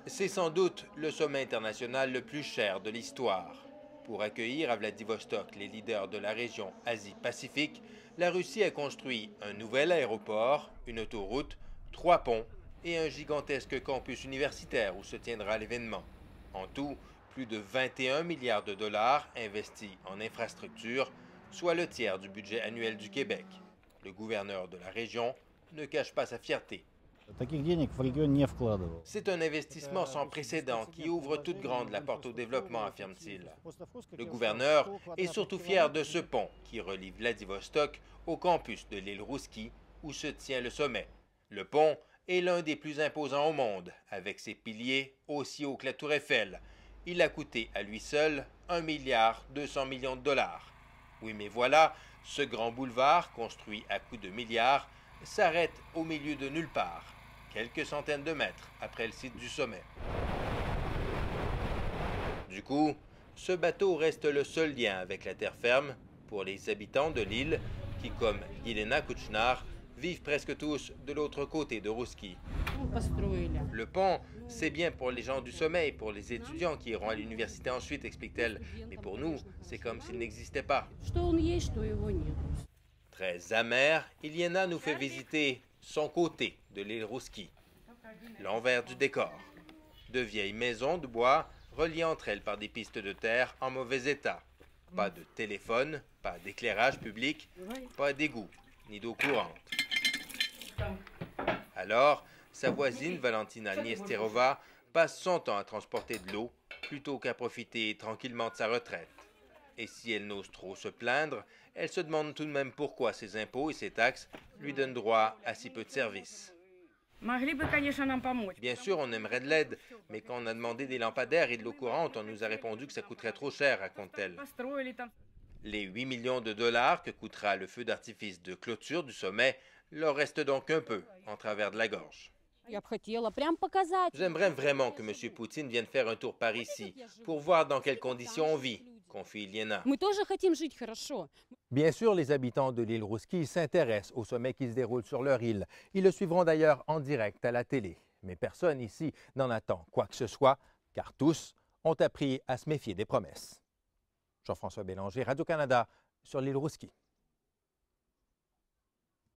C'est sans doute le sommet international le plus cher de l'histoire. Pour accueillir à Vladivostok les leaders de la région Asie-Pacifique, la Russie a construit un nouvel aéroport, une autoroute, 3 ponts et un gigantesque campus universitaire où se tiendra l'événement. En tout, plus de 21 milliards de dollars investis en infrastructures, soit le tiers du budget annuel du Québec. Le gouverneur de la région ne cache pas sa fierté. C'est un investissement sans précédent qui ouvre toute grande la porte au développement, affirme-t-il. Le gouverneur est surtout fier de ce pont qui relie Vladivostok au campus de l'île Rouski où se tient le sommet. Le pont est l'un des plus imposants au monde, avec ses piliers aussi hauts que la tour Eiffel. Il a coûté à lui seul 1,2 milliard de dollars. Oui, mais voilà, ce grand boulevard, construit à coups de milliards, s'arrête au milieu de nulle part, quelques centaines de mètres après le site du sommet. Du coup, ce bateau reste le seul lien avec la terre ferme pour les habitants de l'île qui, comme Yelena Kouchnar, vivent presque tous de l'autre côté de Rouski. Le pont, c'est bien pour les gens du sommet et pour les étudiants qui iront à l'université ensuite, explique-t-elle. Mais pour nous, c'est comme s'il n'existait pas. Très amère, Iliana nous fait visiter son côté de l'île Rouski, l'envers du décor. De vieilles maisons de bois reliées entre elles par des pistes de terre en mauvais état. Pas de téléphone, pas d'éclairage public, pas d'égout, ni d'eau courante. Alors, sa voisine Valentina Niesterova passe son temps à transporter de l'eau plutôt qu'à profiter tranquillement de sa retraite. Et si elle n'ose trop se plaindre, elle se demande tout de même pourquoi ses impôts et ses taxes lui donnent droit à si peu de services. Bien sûr, on aimerait de l'aide, mais quand on a demandé des lampadaires et de l'eau courante, on nous a répondu que ça coûterait trop cher, raconte-t-elle. Les 8 millions de dollars que coûtera le feu d'artifice de clôture du sommet leur reste donc un peu en travers de la gorge. J'aimerais vraiment que M. Poutine vienne faire un tour par ici pour voir dans quelles conditions on vit, confie Iliana. Bien sûr, les habitants de l'île Rouski s'intéressent au sommet qui se déroule sur leur île. Ils le suivront d'ailleurs en direct à la télé. Mais personne ici n'en attend quoi que ce soit, car tous ont appris à se méfier des promesses. Jean-François Bélanger, Radio-Canada, sur l'île Rouski.